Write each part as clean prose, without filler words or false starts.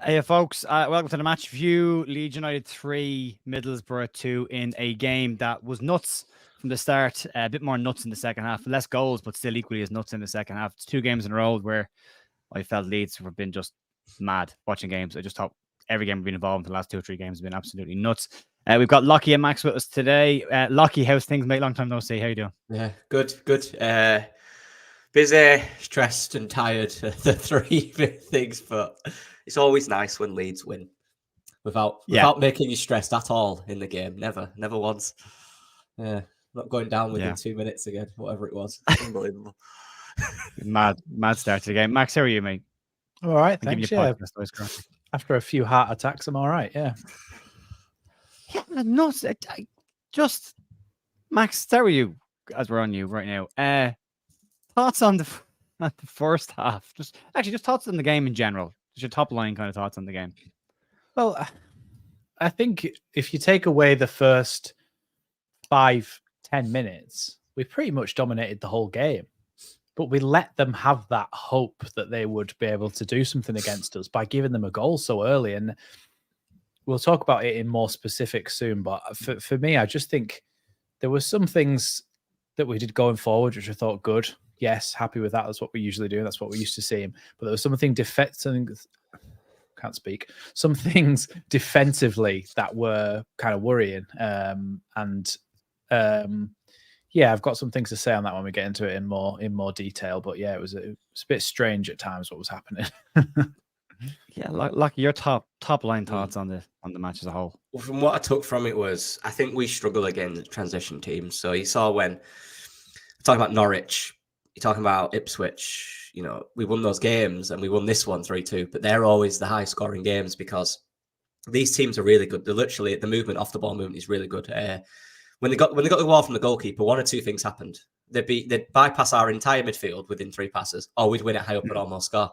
Hey, folks, welcome to the match view. Leeds United 3, Middlesbrough 2 in a game that was nuts from the start. A bit more nuts in the second half. Less goals, but still equally as nuts in the second half. It's 2 games in a row where I felt Leeds have been just mad watching games. I just thought every game we've been involved in the last 2 or 3 games has been absolutely nuts. We've got Lockie and Max with us today. Lockie, how's things, mate? Long time no see. How you doing? Yeah, good. Busy, stressed and tired. The 3 big things, but it's always nice when Leeds win without making you stressed at all in the game. Never once. Yeah, not going down within 2 minutes again, whatever it was. Unbelievable. Mad start to the game. Max, how are you, mate? All right, thanks. After a few heart attacks, I'm all right. Yeah, nuts. Just Max, start with you as we're on you right now. Thoughts on the first half? Just thoughts on the game in general. Just your top line kind of thoughts on the game. Well, I think if you take away the first 5-10 minutes, we pretty much dominated the whole game. But we let them have that hope that they would be able to do something against us by giving them a goal so early. And we'll talk about it in more specifics soon. But for me, I just think there were some things that we did going forward, which I thought good. Yes, happy with that. That's what we usually do. That's what we used to see him. But there was some things defensively that were kind of worrying. Yeah, I've got some things to say on that when we get into it in more detail. But yeah, it was a bit strange at times what was happening. Yeah, like your top line thoughts on the match as a whole. Well, from what I took from it was, I think we struggle against transition teams. So you saw when talking about Norwich, you're talking about Ipswich. You know, we won those games and we won this one 3-2. But they're always the high scoring games because these teams are really good. They're literally the movement off the ball movement is really good. When they got the ball from the goalkeeper, 1 or 2 things happened. They'd bypass our entire midfield within 3 passes, or we'd win it high up and almost score.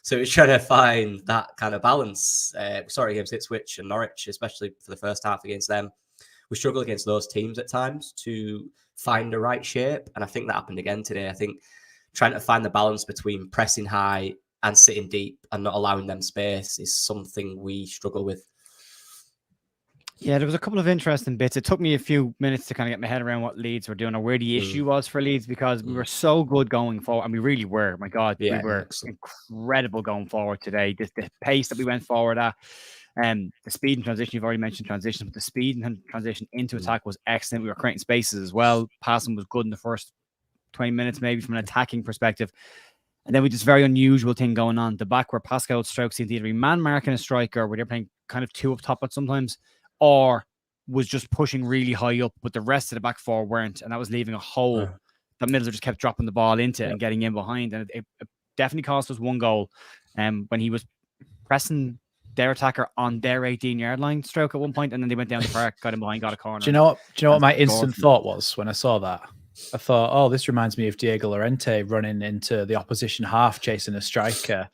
So it's trying to find that kind of balance. Against Ipswich and Norwich, especially for the first half against them. We struggle against those teams at times to find the right shape. And I think that happened again today. I think trying to find the balance between pressing high and sitting deep and not allowing them space is something we struggle with. Yeah, there was a couple of interesting bits. It took me a few minutes to kind of get my head around what Leeds were doing or where the issue was for Leeds because we were so good going forward. And we really were. My God, we were incredible going forward today. Just the pace that we went forward at. The speed and transition, you've already mentioned transition, but the speed and transition into attack was excellent. We were creating spaces as well. Passing was good in the first 20 minutes, maybe from an attacking perspective. And then with this very unusual thing going on, the back where Pascal Struijk seemed to either be man marking a striker, where they're playing kind of 2 up top at sometimes, or was just pushing really high up, but the rest of the back 4 weren't. And that was leaving a hole that Middlesbrough just kept dropping the ball into and getting in behind. And it definitely cost us 1 goal when he was pressing their attacker on their 18-yard line stroke at one point, and then they went down the park, got him behind, got a corner. Do you know what my instant thought was when I saw that? I thought, oh, this reminds me of Diego Llorente running into the opposition half, chasing a striker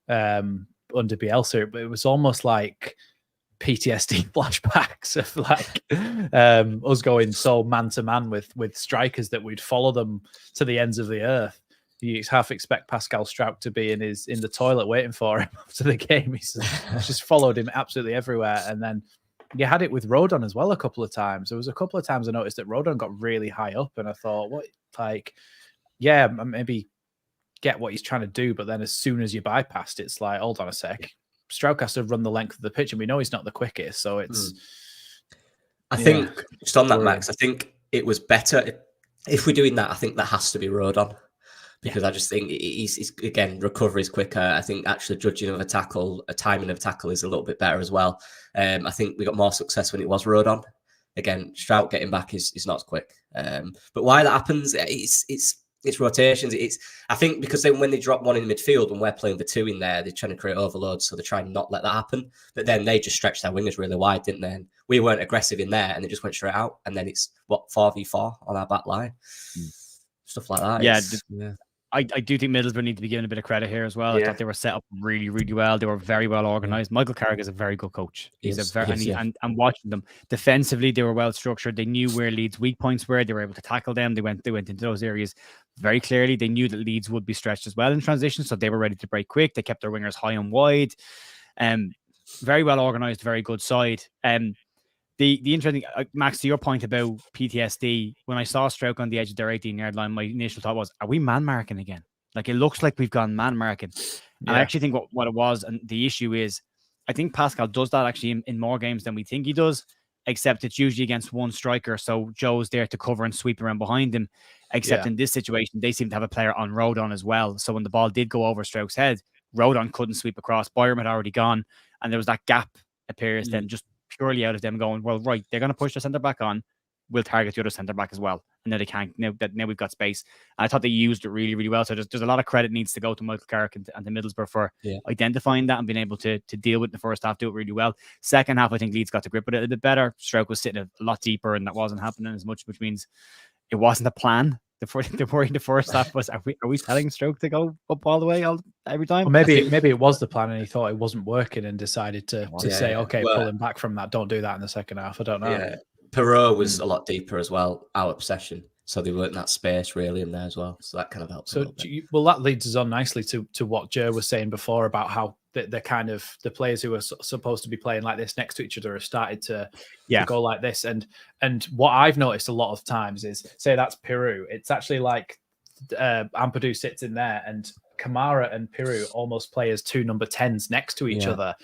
under Bielsa. It was almost like PTSD flashbacks of like us going so man-to-man with strikers that we'd follow them to the ends of the earth. You half expect Pascal Struijk to be in the toilet waiting for him after the game. He's just followed him absolutely everywhere. And then you had it with Rodon as well a couple of times. There was a couple of times I noticed that Rodon got really high up, and I thought, maybe get what he's trying to do, but then as soon as you bypassed, it's like, hold on a sec. Struijk has to run the length of the pitch, and we know he's not the quickest, so it's... I think, just on that, Max, I think it was better if we're doing that. I think that has to be Rodon. Because I just think he's again, recovery is quicker. I think actually judging of a tackle, a timing of tackle is a little bit better as well. I think we got more success when it was Rodon. Again, Struijk getting back is not as quick. But why that happens, it's rotations. I think because then when they drop one in the midfield and we're playing the 2 in there, they're trying to create overload, so they try and not let that happen. But then they just stretched their wingers really wide, didn't they? And we weren't aggressive in there, and they just went straight out. And then it's 4v4 on our back line, stuff like that. Yeah. I do think Middlesbrough need to be given a bit of credit here as well. I thought they were set up really, really well. They were very well organised. Michael Carrick is a very good coach. And watching them defensively, they were well structured. They knew where Leeds' weak points were. They were able to tackle them. They went into those areas very clearly. They knew that Leeds would be stretched as well in transition, so they were ready to break quick. They kept their wingers high and wide. Very well organised, very good side. The interesting, Max, to your point about PTSD, when I saw Stroke on the edge of their 18-yard line, my initial thought was, are we man marking again? Like, it looks like we've gone man marking. And I actually think what it was, and the issue is, I think Pascal does that actually in more games than we think he does, except it's usually against one striker. So Joe's there to cover and sweep around behind him. Except in this situation, they seem to have a player on Rodon as well. So when the ball did go over Stroke's head, Rodon couldn't sweep across. Byram had already gone. And there was that gap appears then just purely out of them going, well, right, they're going to push the centre back on. We'll target the other centre back as well. And now they can't. Now we've got space. And I thought they used it really, really well. So there's a lot of credit needs to go to Michael Carrick and to Middlesbrough for identifying that and being able to deal with it in the first half, do it really well. Second half, I think Leeds got the grip with it a bit better. Stroke was sitting a lot deeper and that wasn't happening as much, which means it wasn't a plan. The worry in the first half was, are we telling Stroke to go up all the way every time? Well, maybe it was the plan and he thought it wasn't working and decided to say, okay, pull him back from that. Don't do that in the second half. I don't know. Yeah. Perot was a lot deeper as well, out of possession. So they weren't in that space really in there as well. So that kind of helps. So that leads us on nicely to what Joe was saying before about how the kind of the players who are supposed to be playing like this next to each other have started to go like this. And what I've noticed a lot of times is, say that's Peru. It's actually like Ampadu sits in there and Kamara and Peru almost play as two number 10s next to each other,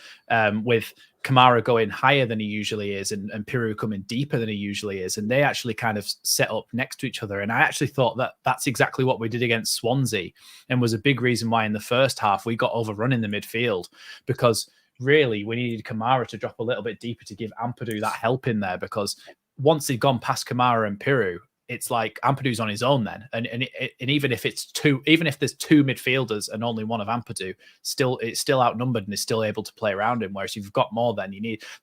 with Kamara going higher than he usually is and Peru coming deeper than he usually is. And they actually kind of set up next to each other. And I actually thought that that's exactly what we did against Swansea and was a big reason why in the first half we got overrun in the midfield, because really we needed Kamara to drop a little bit deeper to give Ampadu that help in there, because once they'd gone past Kamara and Peru, it's like Ampadu's on his own then, and even if there's two midfielders and only one of Ampadu, it's still outnumbered and is still able to play around him. Whereas if you've got more, then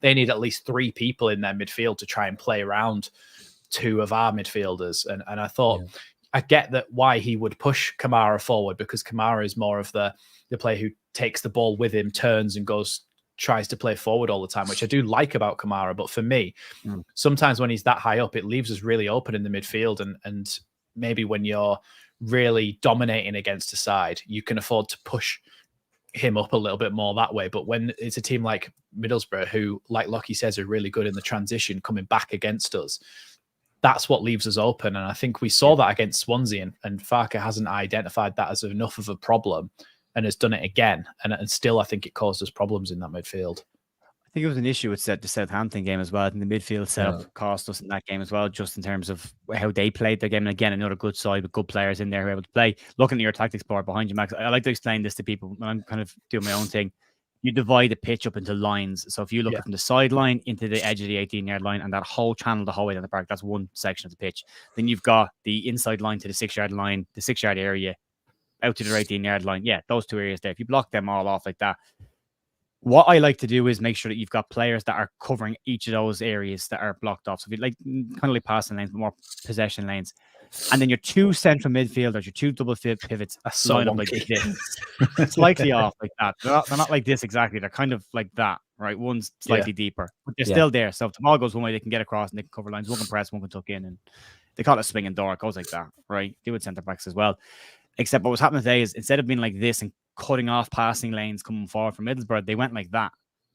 they need at least three people in their midfield to try and play around two of our midfielders. And I thought I get that why he would push Kamara forward, because Kamara is more of the player who takes the ball with him, turns and tries to play forward all the time, which I do like about Kamara. But for me, sometimes when he's that high up, it leaves us really open in the midfield. And maybe when you're really dominating against a side, you can afford to push him up a little bit more that way. But when it's a team like Middlesbrough, who, like Lockie says, are really good in the transition coming back against us, that's what leaves us open. And I think we saw that against Swansea, and Farke hasn't identified that as enough of a problem and has done it again. And still, I think it caused us problems in that midfield. I think it was an issue with the Southampton game as well. I think the midfield setup cost us in that game as well, just in terms of how they played their game. And again, another good side with good players in there who are able to play. Looking at your tactics board behind you, Max, I like to explain this to people when I'm kind of doing my own thing. You divide the pitch up into lines. So if you look from the sideline into the edge of the 18-yard line and that whole channel the whole way down the park, that's one section of the pitch. Then you've got the inside line to the 6-yard line, the 6-yard area, out to the 18-yard line. Yeah, those two areas there. If you block them all off like that, what I like to do is make sure that you've got players that are covering each of those areas that are blocked off. So if you like kind of like passing lanes, but more possession lanes. And then your two central midfielders, your two double pivots, line up like this. Slightly off like that. They're not like this exactly. They're kind of like that, right? One's slightly deeper, but they're still there. So if the ball goes one way, they can get across and they can cover lines. One can press, one can tuck in. And they call it a swinging door. It goes like that, right? Do with centre backs as well. Except what was happening today is instead of being like this and cutting off passing lanes coming forward from Middlesbrough, they went like that.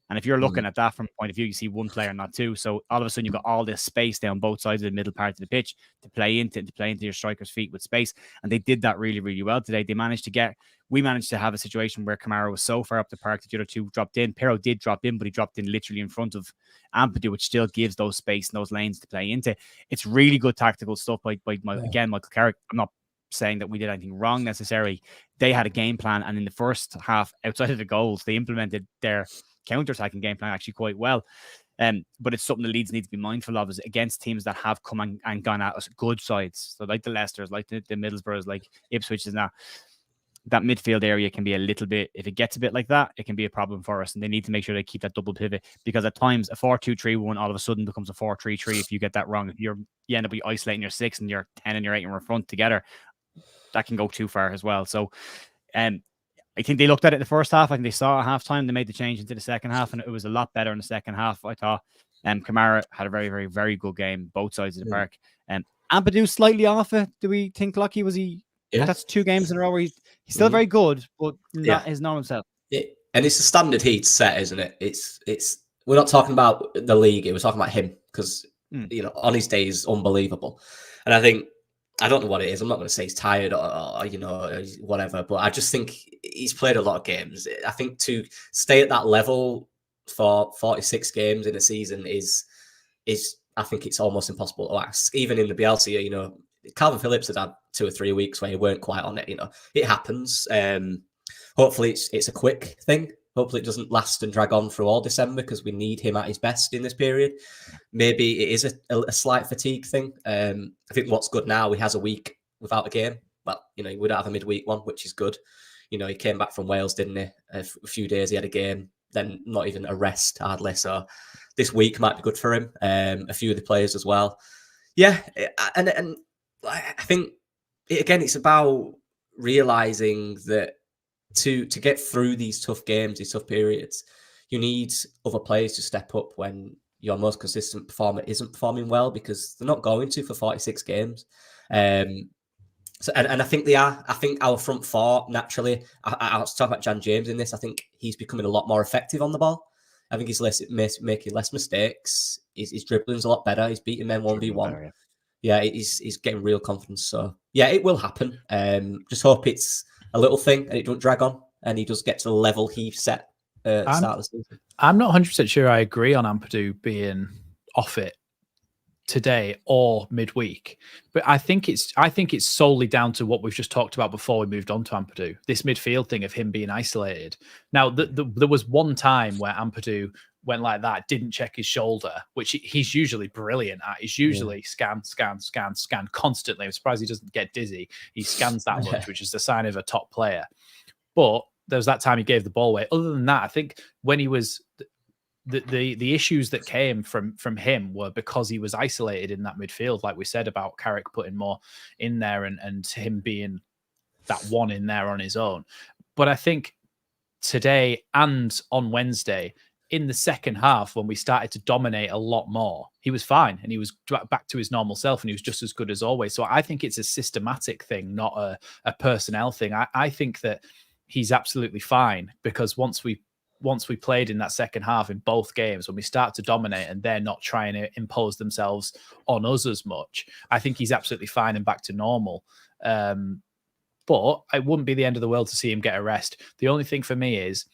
And if you're looking at that from a point of view, you see one player, not two. So all of a sudden you've got all this space down both sides of the middle part of the pitch to play into your striker's feet with space. And they did that really, really well today. We managed to have a situation where Kamara was so far up the park that the other two dropped in. Pero did drop in, but he dropped in literally in front of Ampadu, which still gives those space and those lanes to play into. It's really good tactical stuff by Michael Carrick. I'm not saying that we did anything wrong necessarily. They had a game plan, and in the first half, outside of the goals, they implemented their counter-attacking game plan actually quite well. But it's something the Leeds need to be mindful of, is against teams that have come and gone at us, good sides. So like the Leicesters, like the Middlesbroughs, like Ipswich is now. That midfield area can be a little bit, if it gets a bit like that, it can be a problem for us. And they need to make sure they keep that double pivot, because at times a 4-2-3-1 all of a sudden becomes a 4-3-3 if you get that wrong. If you end up isolating your 6 and your 10 and your 8 in front together, that can go too far as well. So I think they looked at it in the first half. I think they saw at halftime. They made the change into the second half, and it was a lot better in the second half, I thought. Kamara had a very, very, very good game, both sides of the park. Ampadu slightly off it. Do we think Lucky was he? Yeah. That's 2 games in a row where he's still very good, but not his normal self. And it's a standard he'd set, isn't it? It's we're not talking about the league, we're talking about him, because you know, on his day he's unbelievable. And I think, I don't know what it is, I'm not going to say he's tired or you know, whatever, but I just think he's played a lot of games. I think to stay at that level for 46 games in a season is I think it's almost impossible to ask. Even in the Bielsa, you know, Calvin Phillips had 2 or 3 weeks where he weren't quite on it. You know, it happens. Hopefully it's a quick thing. Hopefully it doesn't last and drag on through all December, because we need him at his best in this period. Maybe it is a slight fatigue thing. I think what's good now, he has a week without a game. Well, you know, he would have a midweek one, which is good. You know, he came back from Wales, didn't he? A few days he had a game, then not even a rest hardly. So this week might be good for him. A few of the players as well. Yeah, and I think it's about realizing that to get through these tough games, these tough periods, you need other players to step up when your most consistent performer isn't performing well, because they're not going to for 46 games. So I think they are. I think our front four, naturally, I was talking about Jan James in this, I think he's becoming a lot more effective on the ball. I think he's making less mistakes. His dribbling's a lot better. He's beating men 1v1. Yeah, he's getting real confidence. So yeah, it will happen. Just hope it's a little thing and it don't drag on, and he does get to the level he set at the start of the season. I'm not 100% sure I agree on Ampadu being off it today or midweek, but I think it's solely down to what we've just talked about before we moved on to Ampadu. This midfield thing of him being isolated. Now, there was one time where Ampadu went like that, didn't check his shoulder, which he's usually brilliant at. He's usually scan constantly. I'm surprised he doesn't get dizzy. He scans that much, which is the sign of a top player. But there was that time he gave the ball away. Other than that, I think when he was the issues that came from him were because he was isolated in that midfield, like we said about Carrick putting more in there and him being that one in there on his own. But I think today and on Wednesday, in the second half, when we started to dominate a lot more, he was fine and he was back to his normal self and he was just as good as always. So I think it's a systematic thing, not a personnel thing. I think that he's absolutely fine, because once we played in that second half in both games, when we start to dominate and they're not trying to impose themselves on us as much, I think he's absolutely fine and back to normal. But it wouldn't be the end of the world to see him get a rest. The only thing for me is,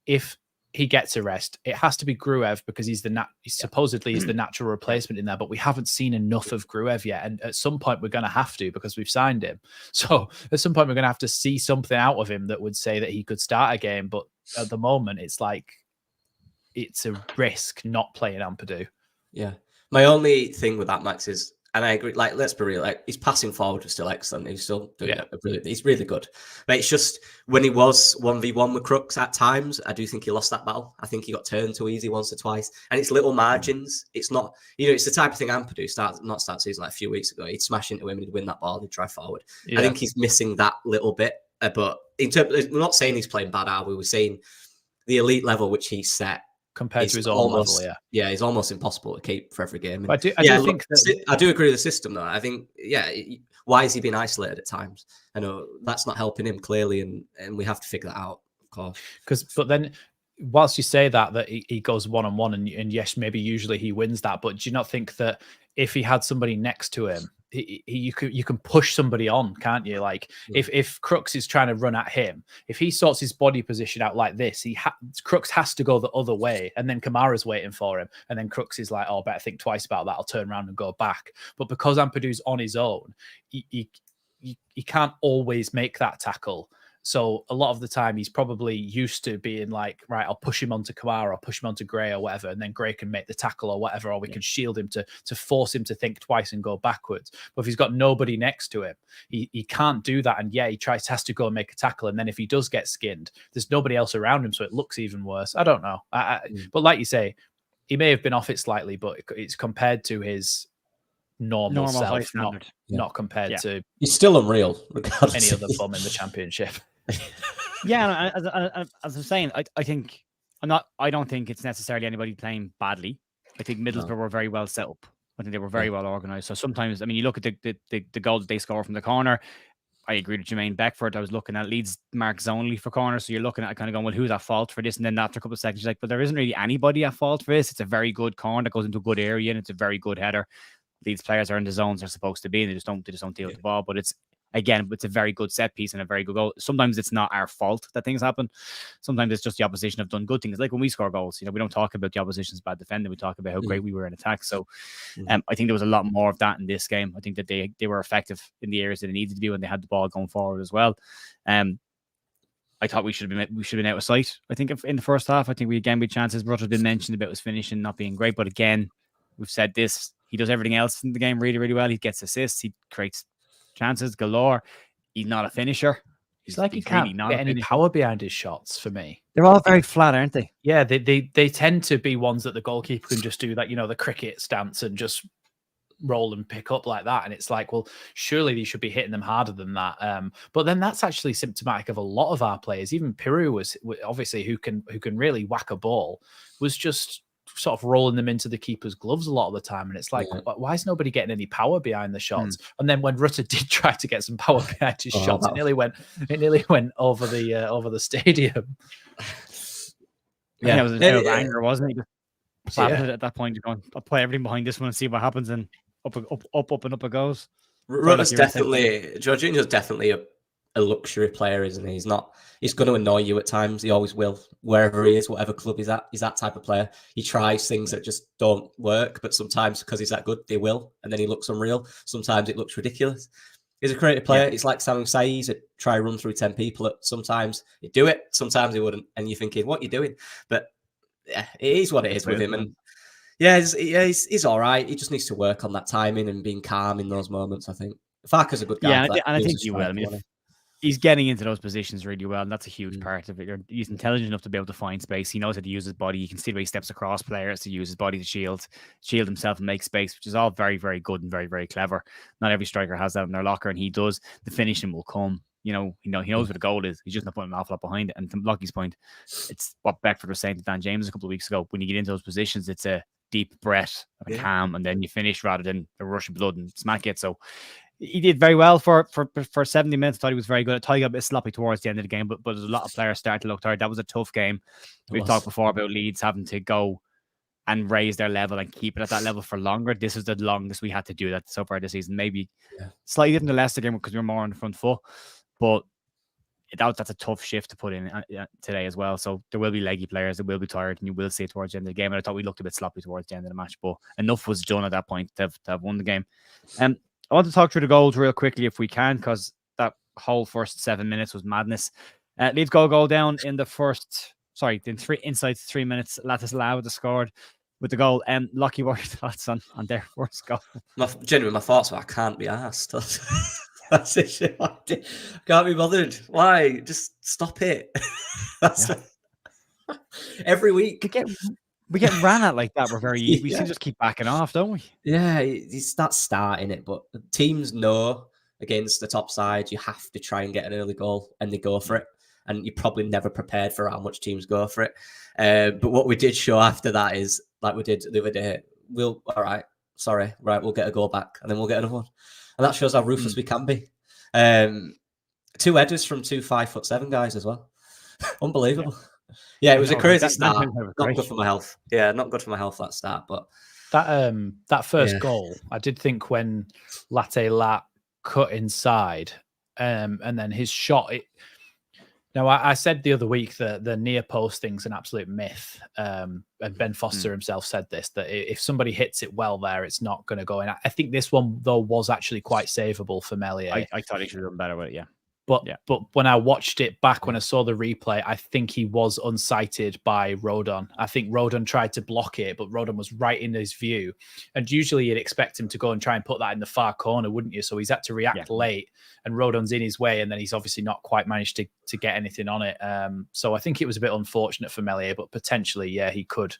if he gets a rest, it has to be Gruev, because he's supposedly is the natural replacement in there, but we haven't seen enough of Gruev yet. And at some point we're going to have to, because we've signed him. So at some point we're going to have to see something out of him that would say that he could start a game. But at the moment, it's like, it's a risk not playing Ampadu. Yeah. My only thing with that, Max, is, and I agree, like, let's be real, like, his passing forward was still excellent. He's still doing it. He's really good. But it's just, when he was 1v1 with Crooks at times, I do think he lost that battle. I think he got turned too easy once or twice. And it's little margins. It's not, you know, it's the type of thing Ampadu start season like a few weeks ago. He'd smash into him and he'd win that ball, he'd drive forward. I think he's missing that little bit. But in terms, we're not saying he's playing bad, are we? We're saying the elite level which he's set compared to his own level, yeah, it's almost impossible to keep for every game. And I do think I do agree with the system, though. I think, why is he being isolated at times? I know that's not helping him clearly, and we have to figure that out, of course. But then, whilst you say that he goes one-on-one, and yes, maybe usually he wins that, but do you not think that if he had somebody next to him, you can push somebody on, can't you? Like, if Crooks is trying to run at him, if he sorts his body position out like this, Crooks has to go the other way, and then Kamara's waiting for him, and then Crooks is like, oh, better think twice about that, I'll turn around and go back. But because Ampadu's on his own, he can't always make that tackle. So a lot of the time he's probably used to being like, right, I'll push him onto Kamara, I'll push him onto Gray or whatever, and then Gray can make the tackle or whatever, or we can shield him to force him to think twice and go backwards. But if he's got nobody next to him, he can't do that. And he has to go and make a tackle. And then if he does get skinned, there's nobody else around him, so it looks even worse. I don't know. But like you say, he may have been off it slightly, but it's compared to his normal self, not compared to... He's still unreal, regardless. Any other bum in the Championship. Yeah, as I'm saying, I don't think it's necessarily anybody playing badly. I think Middlesbrough were very well set up. I think they were very well organised. So sometimes, I mean, you look at the goal that they score from the corner. I agree with Jermaine Beckford. I was looking at Leeds marks only for corners. So you're looking at kind of going, well, who's at fault for this? And then after a couple of seconds, you're like, but there isn't really anybody at fault for this. It's a very good corner that goes into a good area and it's a very good header. Leeds players are in the zones they're supposed to be and they just don't deal with the ball. But it's a very good set piece and a very good goal. Sometimes it's not our fault that things happen. Sometimes it's just the opposition have done good things. Like when we score goals, we don't talk about the opposition's bad defending. We talk about how great we were in attack. So I think there was a lot more of that in this game. I think that they were effective in the areas that they needed to be when they had the ball going forward as well. I thought we should have been out of sight. I think in the first half, I think we again had chances. Rutter's been mentioned about his finishing not being great, but again, we've said this. He does everything else in the game really, really well. He gets assists. He creates chances galore. He's not a finisher. He's like he can't get any power behind his shots for me. They're all very flat, aren't they? Yeah, they tend to be ones that the goalkeeper can just do that, the cricket stance and just roll and pick up like that. And it's like, well, surely they should be hitting them harder than that. But then that's actually symptomatic of a lot of our players. Even Piru was obviously who can really whack a ball, was just sort of rolling them into the keeper's gloves a lot of the time. And it's like, why is nobody getting any power behind the shots? And then when Rutter did try to get some power behind his shots, it nearly went over the stadium. Yeah, it was anger, wasn't it? Just at that point, you're going, I'll play everything behind this one and see what happens, and up and up it goes. Rutter's definitely, Jorginho's definitely a luxury player, isn't he? He's going to annoy you at times. He always will, wherever he is, whatever club he's at. He's that type of player. He tries things that just don't work, but sometimes because he's that good, they will, and then he looks unreal. Sometimes it looks ridiculous. He's a creative player. Yeah. It's like Samu Saiz would try run through 10 people. Sometimes he'd do it, sometimes he wouldn't, and you're thinking, what are you doing? But yeah, it is what it is with him. And he's all right. He just needs to work on that timing and being calm in those moments, I think. Farke's a good guy. Yeah, and I think he will. I mean, he's getting into those positions really well, and that's a huge part of it. He's intelligent enough to be able to find space. He knows how to use his body. You can see the way he steps across players to use his body to shield himself and make space, which is all very, very good and very, very clever. Not every striker has that in their locker, and he does. The finishing will come. He knows what the goal is. He's just not putting an awful lot behind it. And to Lockie's point, it's what Beckford was saying to Dan James a couple of weeks ago. When you get into those positions, it's a deep breath, calm, and then you finish rather than a rush of blood and smack it. So he did very well for 70 minutes. I thought he was very good. I thought he got a bit sloppy towards the end of the game, but there's a lot of players starting to look tired. That was a tough game. We've talked before about Leeds having to go and raise their level and keep it at that level for longer. This is the longest we had to do that so far this season. Maybe slightly different than the Leicester game because we were more on the front foot, but that's a tough shift to put in today as well. So there will be leggy players that will be tired, and you will see it towards the end of the game. And I thought we looked a bit sloppy towards the end of the match, but enough was done at that point to have won the game. I want to talk through the goals real quickly if we can, because that whole first 7 minutes was madness. Leeds goal down in the inside 3 minutes. Latislao scored with the goal. Lockie, what are your thoughts on their first goal? My thoughts were, I can't be asked. That's it. I can't be bothered. Why? Just stop it. Every week. We get ran at like that. We seem to just keep backing off, don't we? Yeah, it's that start in it. But teams know against the top side, you have to try and get an early goal, and they go for it. And you're probably never prepared for how much teams go for it. But what we did show after that is, like we did the other day, we'll get a goal back, and then we'll get another one. And that shows how ruthless we can be. 2 headers from 2 5'7" guys as well. Unbelievable. Yeah, it was a crazy start. Not good for my health. Yeah, not good for my health, that start. But that first goal, I did think when Latte Lat cut inside, and then his shot. Now, I said the other week that the near post thing's an absolute myth. And Ben Foster himself said this, that if somebody hits it well there, it's not going to go in. I think this one, though, was actually quite savable for Meslier. I thought he should have done better with it, But when I watched it back, when I saw the replay, I think he was unsighted by Rodon. I think Rodon tried to block it, but Rodon was right in his view. And usually you'd expect him to go and try and put that in the far corner, wouldn't you? So he's had to react late, and Rodon's in his way, and then he's obviously not quite managed to get anything on it. So I think it was a bit unfortunate for Meslier, but potentially, he could.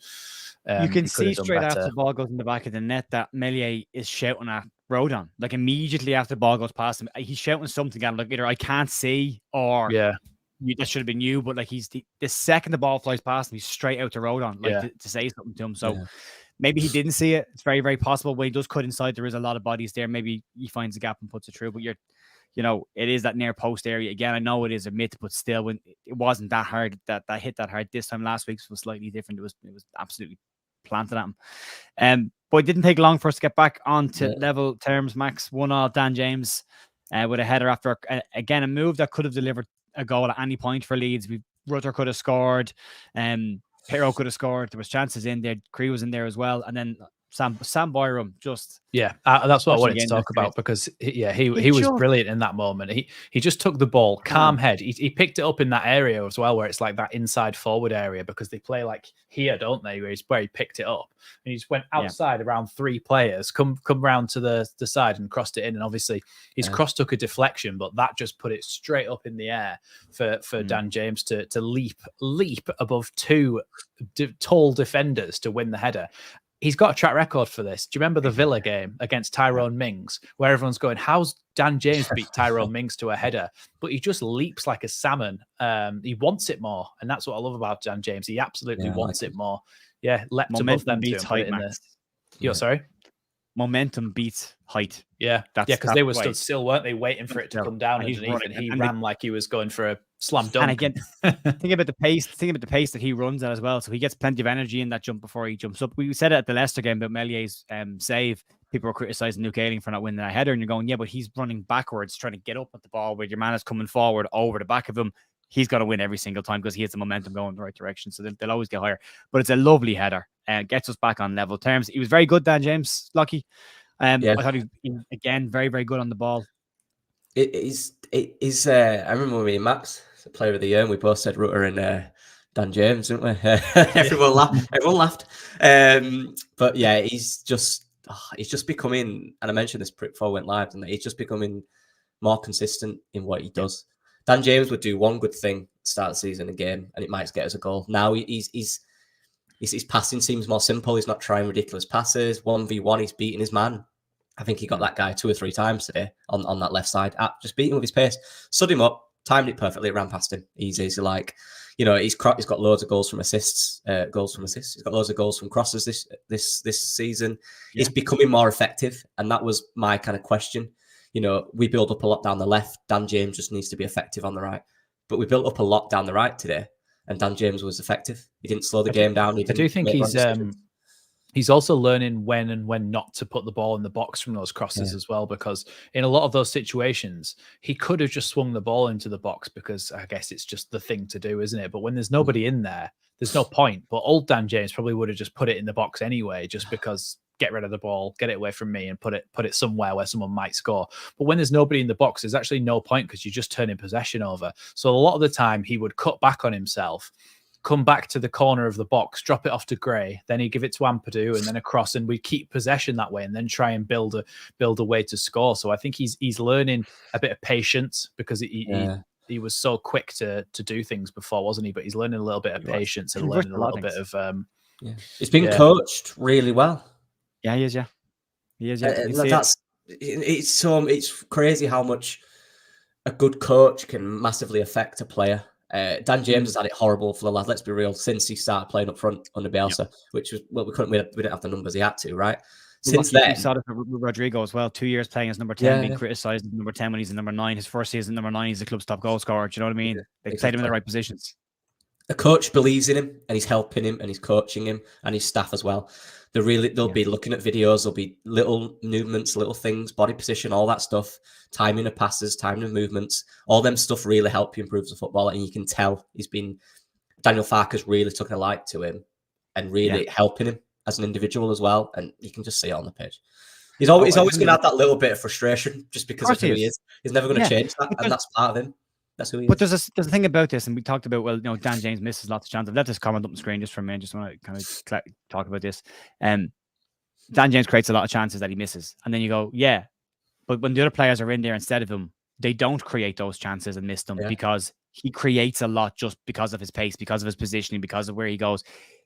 You can see straight after the ball goes in the back of the net that Meslier is shouting at Rodon. Like immediately after the ball goes past him, he's shouting something at him, like either I can't see or that should have been you. But like the second the ball flies past him, he's straight out to Rodon, to say something to him. So maybe he didn't see it. It's very, very possible. When he does cut inside, there is a lot of bodies there. Maybe he finds a gap and puts it through. But you're you know, it is that near post area. Again, I know it is a myth, but still, when it wasn't that hard, that hit that hard. This time last week's was slightly different. It was absolutely planted at him. But it didn't take long for us to get back on to level terms. Max 1-1. Dan James with a header after, again, a move that could have delivered a goal at any point for Leeds. Rutter could have scored. Pero could have scored. There was chances in there. Cree was in there as well. And then Sam Byram just... Yeah, that's what I wanted to talk about, because he was brilliant in that moment. He just took the ball, calm head. He picked it up in that area as well, where it's like that inside forward area, because they play like here, don't they? Where he picked it up, and he just went outside around 3 players, come round to the side and crossed it in. And obviously his cross took a deflection, but that just put it straight up in the air for Dan James to leap above 2 tall defenders to win the header. He's got a track record for this. Do you remember the Villa game against Tyrone Mings, where everyone's going, how's Dan James beat Tyrone Mings to a header? But he just leaps like a salmon. He wants it more. And that's what I love about Dan James. He absolutely wants it more. Yeah, leapt above them beats height, Sorry? Momentum beats height. Yeah, because they were stood still, weren't they, waiting for it to come down underneath, and he ran like he was going for a slam dunk. And again, think about the pace that he runs at as well. So he gets plenty of energy in that jump before he jumps up. We said it at the Leicester game about Mellier's save. People were criticizing Luke Ayling for not winning that header, and you're going, yeah, but he's running backwards, trying to get up at the ball where your man is coming forward over the back of him. He's going to win every single time because he has the momentum going in the right direction. So they'll always get higher. But it's a lovely header and gets us back on level terms. He was very good, Dan James, Lucky. I thought he was, again, very, very good on the ball. I remember when me and Max, the player of the year, and we both said Rutter and Dan James, didn't we? Everyone laughed. But yeah, he's just becoming, and I mentioned this before we went live, and he's just becoming more consistent in what he does. Dan James would do one good thing start the season, a game, and it might get us a goal. Now his passing seems more simple. He's not trying ridiculous passes. 1v1, he's beating his man. I think he got that guy 2 or 3 times today on that left side. Just beating with his pace. Stood him up, timed it perfectly, ran past him. Easy. Like, you know, he's got loads of goals from assists. He's got loads of goals from crosses this season. Yeah. He's becoming more effective, and that was my kind of question. You know, we build up a lot down the left. Dan James just needs to be effective on the right. But we built up a lot down the right today, and Dan James was effective. He didn't slow the game down. I do think he's also learning when and when not to put the ball in the box from those crosses as well, because in a lot of those situations, he could have just swung the ball into the box, because I guess it's just the thing to do, isn't it? But when there's nobody in there, there's no point. But old Dan James probably would have just put it in the box anyway, just because get rid of the ball, get it away from me, and put it somewhere where someone might score. But when there's nobody in the box, there's actually no point, because you're just turning possession over. So a lot of the time he would cut back on himself, come back to the corner of the box, drop it off to Gray, then he'd give it to Ampadu and then across, and we keep possession that way, and then try and build a way to score. So I think he's learning a bit of patience, because he was so quick to do things before, wasn't he? But he's learning a little bit of patience and learning a little bit of He's been coached really well. Yeah, he is. Yeah, he is. Yeah, it's crazy how much a good coach can massively affect a player. Dan James has had it horrible for the last, let's be real, since he started playing up front under Bielsa, which was, well, we didn't have the numbers he had to, right? Since then, we saw it with Rodrigo as well. 2 years playing as number 10, being criticised as number 10 when he's in number 9. His first season, number 9, he's the club's top goal scorer. Do you know what I mean? They played him in the right positions. A coach believes in him, and he's helping him, and he's coaching him, and his staff as well. They'll be looking at videos. There'll be little movements, little things, body position, all that stuff, timing of passes, timing of movements. All them stuff really help you improve as a footballer, and you can tell Daniel Farke's really taken a light to him and really helping him as an individual as well. And you can just see it on the pitch. He's always going to have that little bit of frustration just because of who he is. He's never going to change that, and that's part of him. That's who he is. But there's a thing about this, and we talked about, well, you know, Dan James misses lots of chances. I've let this comment up on the screen just for a minute. Just want to kind of talk about this. Dan James creates a lot of chances that he misses. And then you go, yeah, but when the other players are in there instead of him, they don't create those chances and miss them because he creates a lot just because of his pace, because of his positioning, because of where he goes.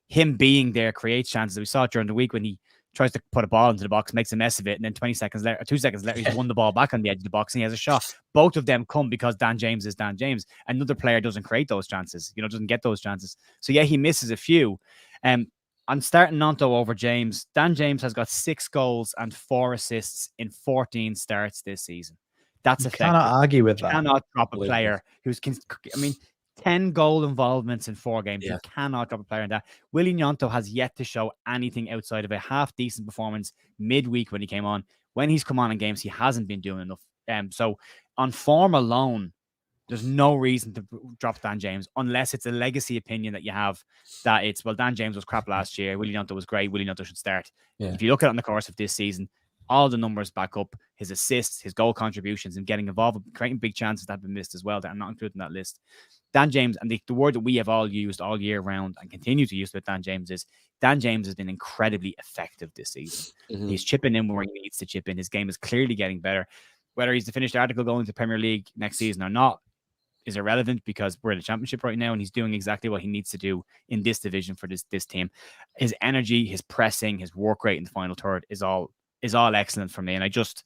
Him being there creates chances. We saw it during the week when he tries to put a ball into the box, makes a mess of it, and then 2 seconds later, he's won the ball back on the edge of the box and he has a shot. Both of them come because Dan James is Dan James. Another player doesn't create those chances, doesn't get those chances. So yeah, he misses a few. I'm starting Nanto over James. Dan James has got 6 goals and 4 assists in 14 starts this season. That's you effective. Cannot argue with that. Cannot drop a player who's, 10 goal involvements in 4 games. You cannot drop a player in that. Willy Gnonto has yet to show anything outside of a half decent performance midweek when he came on. When he's come on in games, he hasn't been doing enough. So on form alone, there's no reason to drop Dan James unless it's a legacy opinion that you have that it's, well, Dan James was crap last year. Willy Gnonto was great. Willy Gnonto should start. If you look at it in the course of this season, all the numbers back up his assists, his goal contributions, and getting involved, creating big chances that have been missed as well that I'm not including that list. Dan James, and the word that we have all used all year round and continue to use with Dan James is Dan James has been incredibly effective this season. He's chipping in where he needs to chip in. His game is clearly getting better. Whether he's the finished article going to Premier League next season or not is irrelevant because we're in the Championship right now and he's doing exactly what he needs to do in this division for this team. His energy, his pressing, his work rate in the final third is all excellent for me. And I just,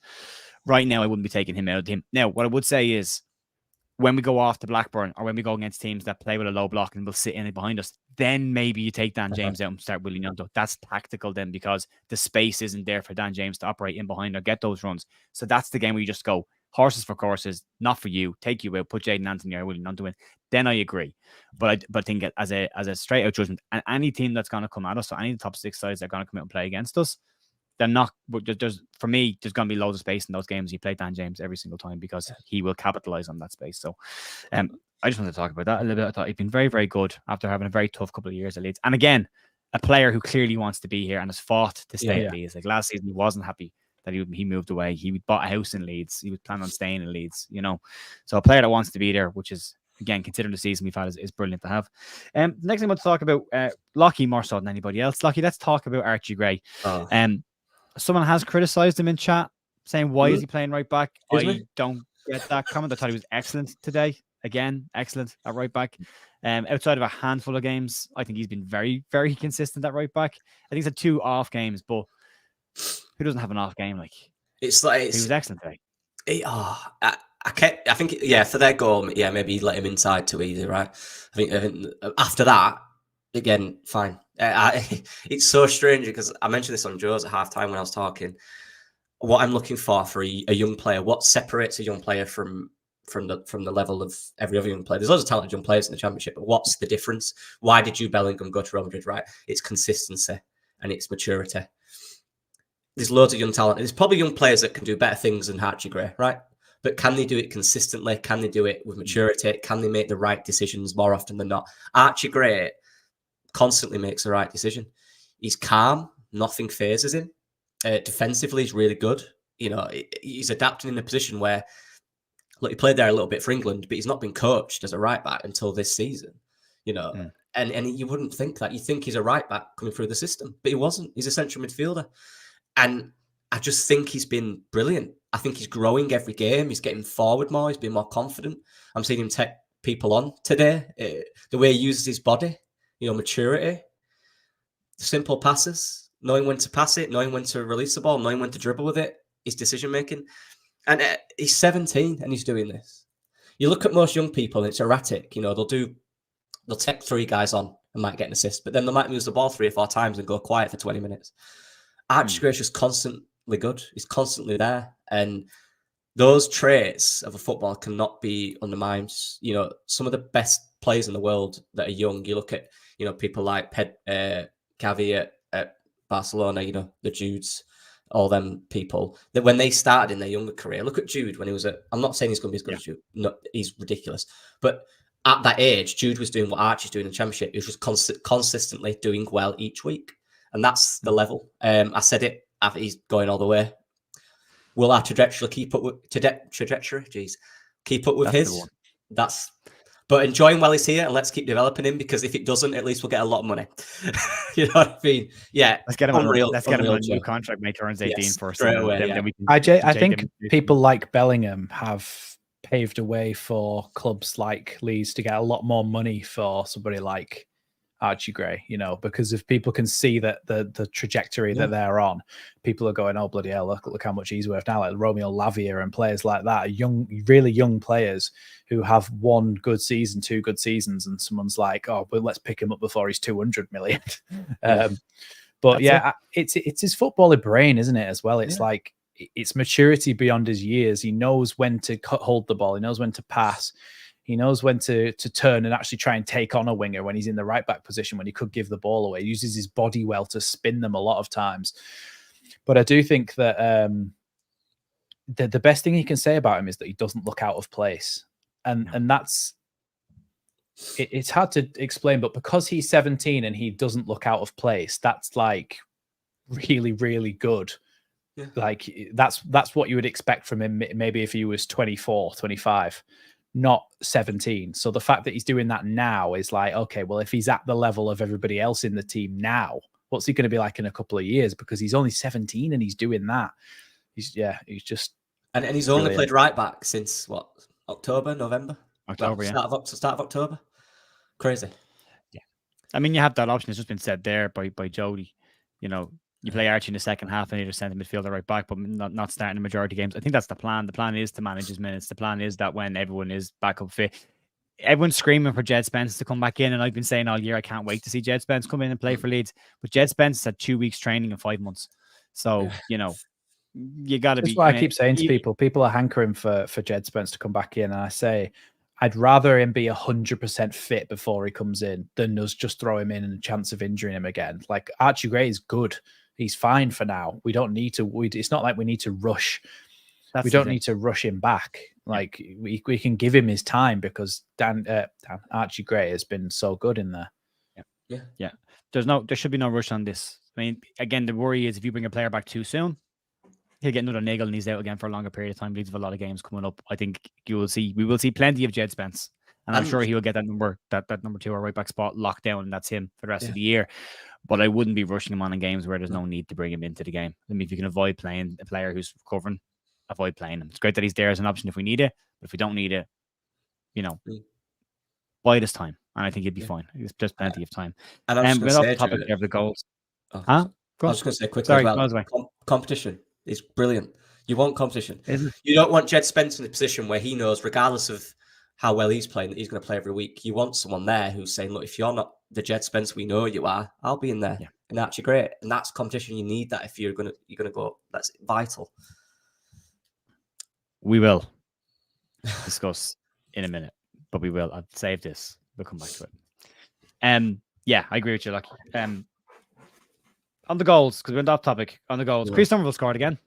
right now, I wouldn't be taking him out of the team. Now, what I would say is when we go off to Blackburn or when we go against teams that play with a low block and will sit in it behind us, then maybe you take Dan James out and start Willy Gnonto. That's tactical then because the space isn't there for Dan James to operate in behind or get those runs. So that's the game where you just go, horses for courses, not for you. Take you out, put Jaden Anthony or Willy Gnonto in. Then I agree. But I think as a straight out judgment, and any team that's going to come at us, so any of the top 6 sides that are going to come out and play against us, they're not. For me, there's going to be loads of space in those games. You play Dan James every single time because he will capitalize on that space. So, I just wanted to talk about that a little bit. I thought he'd been very, very good after having a very tough couple of years at Leeds. And again, a player who clearly wants to be here and has fought to stay at Leeds. Like last season, he wasn't happy that he moved away. He bought a house in Leeds. He was planning on staying in Leeds. So a player that wants to be there, which is, again, considering the season we've had, is brilliant to have. The next thing I want to talk about, Lockie more so than anybody else. Lockie, let's talk about Archie Gray. Someone has criticized him in chat, saying, why is he playing right back? I don't get that comment. I thought he was excellent today. Again, excellent at right back. Outside of a handful of games, I think he's been very, very consistent at right back. I think he's had 2 off games, but who doesn't have an off game? He was excellent today. I think, for their goal, maybe let him inside too easy, right? I think after that, again, fine. It's so strange because I mentioned this on Joe's at halftime when I was talking. What I'm looking for a young player, what separates a young player from the level of every other young player? There's loads of talented young players in the Championship, but what's the difference? Why did Jude Bellingham go to Real Madrid, right? It's consistency and it's maturity. There's loads of young talent. There's probably young players that can do better things than Archie Gray, right? But can they do it consistently? Can they do it with maturity? Can they make the right decisions more often than not? Archie Gray constantly makes the right decision. He's calm. Nothing phases him. Defensively, he's really good. He's adapting in a position where, look, he played there a little bit for England, but he's not been coached as a right back until this season. And you wouldn't think that. You think he's a right back coming through the system, but he wasn't. He's a central midfielder. And I just think he's been brilliant. I think he's growing every game. He's getting forward more. He's being more confident. I'm seeing him take people on today. The way he uses his body, maturity, simple passes, knowing when to pass it, knowing when to release the ball, knowing when to dribble with it, his decision-making. And he's 17 and he's doing this. You look at most young people and it's erratic. They'll take 3 guys on and might get an assist, but then they might lose the ball 3 or 4 times and go quiet for 20 minutes. Archie Gray is just constantly good. He's constantly there. And those traits of a footballer cannot be undermined. Some of the best players in the world that are young, you look at, people like Gavi at Barcelona, the Judes, all them people, that when they started in their younger career, look at Jude when he was I'm not saying he's going to be as good as Jude. No, he's ridiculous. But at that age, Jude was doing what Archie's doing in the Championship. He was just consistently doing well each week. And that's the level. I said it after he's going all the way. Will our trajectory keep up with his? But enjoying while he's here, and let's keep developing him, because if it doesn't, at least we'll get a lot of money. You know what I mean? Yeah. Let's get him on a new contract when he turns 18 first. Straight away, then we can, I think people like Bellingham have paved a way for clubs like Leeds to get a lot more money for somebody like Archie Gray, because if people can see that the trajectory that they're on, people are going, oh, bloody hell, look how much he's worth now. Like Romeo Lavia and players like that, really young players who have 1 good season, 2 good seasons, and someone's like, oh, but let's pick him up before he's 200 million. But it's his footballer brain, isn't it, as well? It's like it's maturity beyond his years. He knows when to hold the ball. He knows when to pass. He knows when to turn and actually try and take on a winger when he's in the right back position, when he could give the ball away. He uses his body well to spin them a lot of times. But I do think that the best thing you can say about him is that he doesn't look out of place. And that's, it's hard to explain, but because he's 17 and he doesn't look out of place, that's like really, really good. Yeah. Like that's what you would expect from him. Maybe if he was 24, 25, not 17. So the fact that he's doing that now is like, okay, well, if he's at the level of everybody else in the team now, what's he going to be like in a couple of years? Because he's only 17 and he's doing that. He's just, and he's only played right back since what, November? October, well, start of October. Crazy. Yeah. I mean, you have that option. It's just been said there by Jody. You know, you play Archie in the second half and either centre midfielder right back, but not starting the majority of games. I think that's the plan. The plan is to manage his minutes. The plan is that when everyone is back up fit, everyone's screaming for Jed Spence to come back in. And I've been saying all year, I can't wait to see Jed Spence come in and play for Leeds. But Jed Spence had 2 weeks training in 5 months. So, you know, you got to be. That's what I keep saying to people. People are hankering for Jed Spence to come back in. And I say, I'd rather him be 100% fit before he comes in than us just throw him in and a chance of injuring him again. Like Archie Gray is good. He's fine for now. We don't need to. It's not like we need to rush. We don't need to rush him back. Like we can give him his time because Archie Gray has been so good in there. Yeah. There should be no rush on this. I mean, again, the worry is if you bring a player back too soon, he'll get another niggle and he's out again for a longer period of time. Leeds have a lot of games coming up. I think we will see plenty of Jed Spence, and I'm sure he will get that number 2 or right back spot locked down, and that's him for the rest of the year. But I wouldn't be rushing him on in games where there's no need to bring him into the game. I mean, if you can avoid playing a player who's recovering, avoid playing him. It's great that he's there as an option if we need it, but if we don't need it, you know, buy this time, and I think he'd be fine. There's plenty of time. And I'm just off the topic of the goals. I was just going to say quickly competition is brilliant. You want competition. You don't want Jed Spence in a position where he knows, regardless of how well he's playing, that he's going to play every week. You want someone there who's saying, look, if you're not the Jed Spence we know you are, I'll be in there. Yeah. And that's great. And that's competition. You need that if you're gonna go. That's vital. We will discuss in a minute, but we will. I'll save this. We'll come back to it. Yeah, I agree with you, Lucky. On the goals, because we went off topic. On the goals, Chris Somerville scored again.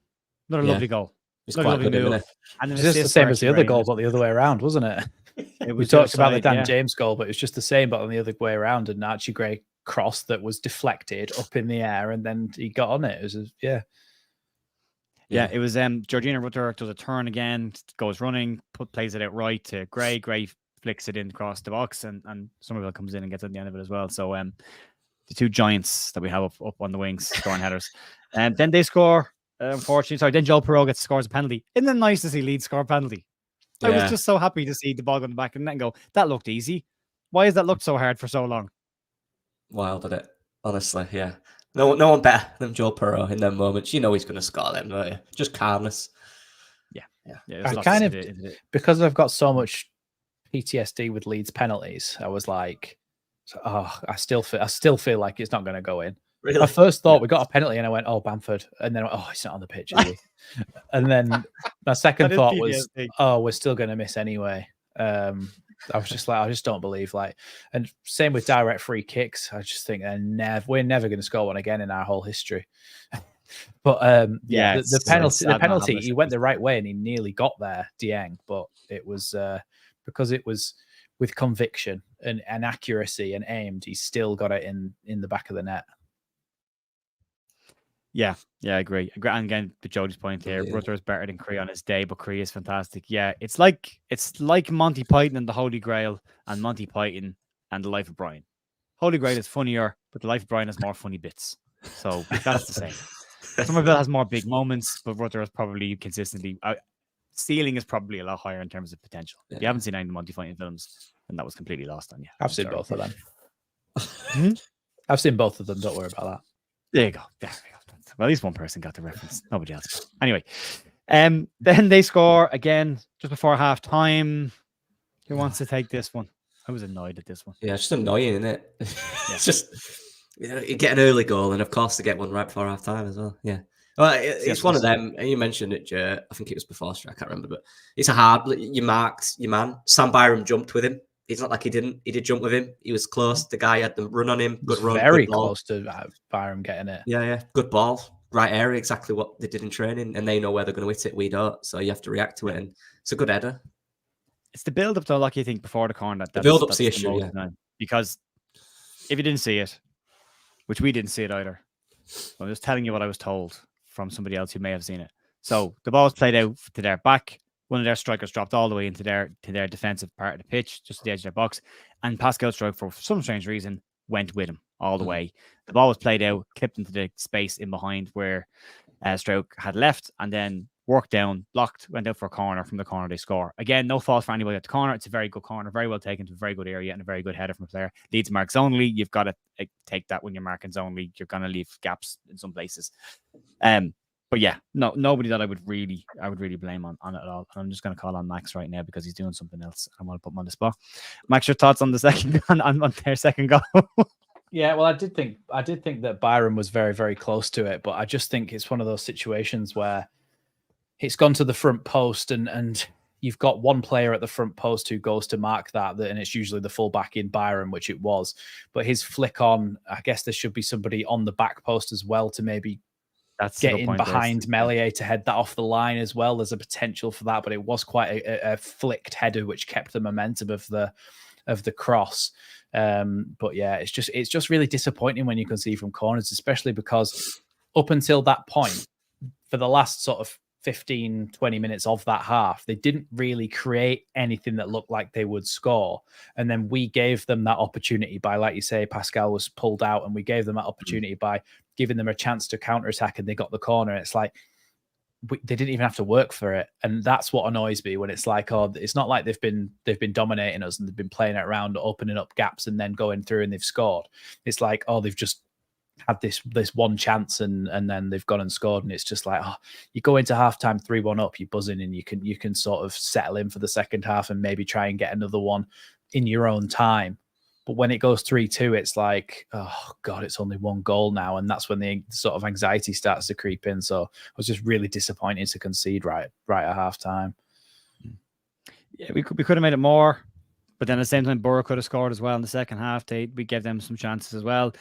Another lovely goal. It's quite lovely good, move. And it's just the same as the other goal, but the other way around, wasn't it? We talked about the Dan James goal, but it's just the same, but on the other way around. And Archie Gray cross that was deflected up in the air, and then he got on it. It was it was Georgina Rutter does a turn again, goes running, plays it out right to Gray. Gray flicks it in across the box, and Somerville comes in and gets at the end of it as well. So the two giants that we have up on the wings scoring headers. And then they score, unfortunately. Then Joel Perot scores a penalty. Isn't it nice to see Leeds score a penalty? I was just so happy to see the ball go in the back of the net and go, that looked easy. Why has that looked so hard for so long? Wild at it, honestly, yeah. No one better than Joel Perot in them moments. You know he's going to score them, don't you? Just calmness. Yeah. I kind of, because I've got so much PTSD with Leeds penalties, I was like, I still feel like it's not going to go in. Really? I first thought we got a penalty and I went, oh, Bamford. And then, he's not on the pitch, is he? And then my second thought was, we're still going to miss anyway. I was just like, I just don't believe and same with direct free kicks. I just think we're never going to score one again in our whole history. But the penalty, he went the right way and he nearly got there, Dieng, but it was because it was with conviction and accuracy and aimed, he still got it in the back of the net. Yeah, I agree. And again, to Jody's point here, Rutter is better than Cree on his day, but Cree is fantastic. Yeah, it's like Monty Python and the Holy Grail and Monty Python and the Life of Brian. Holy Grail is funnier, but the Life of Brian has more funny bits. So that's the same. Somerville has more big moments, but Rutter is probably consistently ceiling is probably a lot higher in terms of potential. If you haven't seen any of the Monty Python films, then that was completely lost on you. I've seen both of them. I've seen both of them. Don't worry about that. There you go. Well, at least one person got the reference. Nobody else. Anyway, then they score again just before half time. Who wants to take this one? I was annoyed at this one. Yeah, it's just annoying, isn't it? It's just you get an early goal, and of course they get one right before half time as well. Yeah, Well, it's one of them. You mentioned it, Joe. I think it was before, I can't remember, but it's a hard. You marked your man. Sam Byram jumped with him. It's not like he didn't. He did jump with him. He was close. The guy had the run on him. Good run. Very good ball. close to Byram getting it. Yeah. Good ball. Right area. Exactly what they did in training. And they know where they're going to hit it. We don't. So you have to react to it. And it's a good header. It's the build-up, though, like you think, before the corner. The build-up's the issue, yeah. Because if you didn't see it, which we didn't see it either, I'm just telling you what I was told from somebody else who may have seen it. So the ball's played out to their back. One of their strikers dropped all the way into their defensive part of the pitch, just at the edge of their box. And Pascal Stroke, for some strange reason, went with him all the way. The ball was played out, clipped into the space in behind where Stroke had left, and then worked down, blocked, went out for a corner. From the corner, they score. Again, no fault for anybody at the corner. It's a very good corner, very well taken to a very good area, and a very good header from a player. Leeds mark zonely. You've got to take that when you're marking zonely. You're going to leave gaps in some places. But yeah, nobody that I would really blame on it at all. I'm just going to call on Max right now because he's doing something else. I want to put him on the spot. Max, your thoughts on the second on their second goal? Yeah, well, I did think that Byram was very, very close to it, but I just think it's one of those situations where it's gone to the front post and you've got one player at the front post who goes to mark that, and it's usually the fullback in Byram, which it was. But his flick on, I guess there should be somebody on the back post as well to maybe get in behind Meslier to head that off the line as well. There's a potential for that, but it was quite a flicked header which kept the momentum of the cross. But yeah, it's just really disappointing when you can see from corners, especially because up until that point, for the last sort of 15, 20 minutes of that half, they didn't really create anything that looked like they would score. And then we gave them that opportunity by, like you say, Pascal was pulled out, and we gave them that opportunity by giving them a chance to counterattack, and they got the corner. It's like they didn't even have to work for it. And that's what annoys me, when it's like, oh, it's not like they've been dominating us and they've been playing it around, opening up gaps and then going through and they've scored. It's like, oh, they've just had this one chance and then they've gone and scored, and it's just like, oh, you go into halftime 3-1 up, you're buzzing, and you can sort of settle in for the second half and maybe try and get another one in your own time. But when it goes 3-2, it's like, oh god, it's only one goal now, and that's when the sort of anxiety starts to creep in. So I was just really disappointed to concede right at halftime. Yeah, we could have made it more. But then at the same time, Boro could have scored as well in the second half. We gave them some chances as well.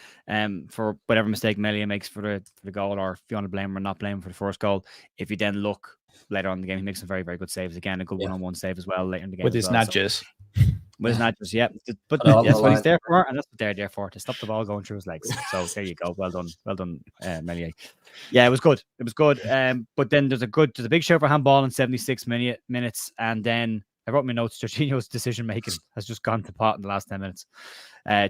For whatever mistake Meslier makes for the goal, or if you want to blame him or not blame him for the first goal. If you then look later on in the game, he makes some very, very good saves again. A good one-on-one save as well later in the game. With his nudges. With his nudges, yeah. But that's what he's there for, and that's what they're there for, to stop the ball going through his legs. So there you go. Well done, Meslier. Yeah, it was good. But then there's a big show for handball in 76 minutes, and then I wrote my notes. Jorginho's decision making has just gone to pot in the last 10 minutes.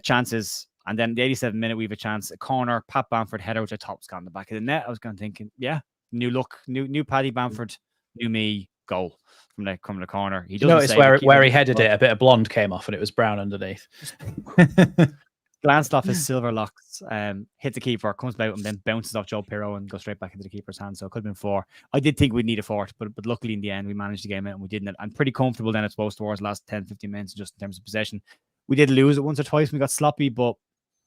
Chances, and then the 87th minute, we have a chance, a corner, Pat Bamford header, which I thought was gone in the back of the net. I was kind of thinking, yeah, new look, new Paddy Bamford, new me, goal from the corner. He doesn't notice where he headed it, a bit of blonde came off and it was brown underneath. Glanced off his silver locks, hit the keeper, comes out and then bounces off Joe Pirro and goes straight back into the keeper's hand. So it could have been 4. I did think we'd need a 4th, but luckily in the end we managed the game out and we didn't. I'm pretty comfortable then, I suppose, towards the last 10-15 minutes just in terms of possession. We did lose it once or twice. We got sloppy, but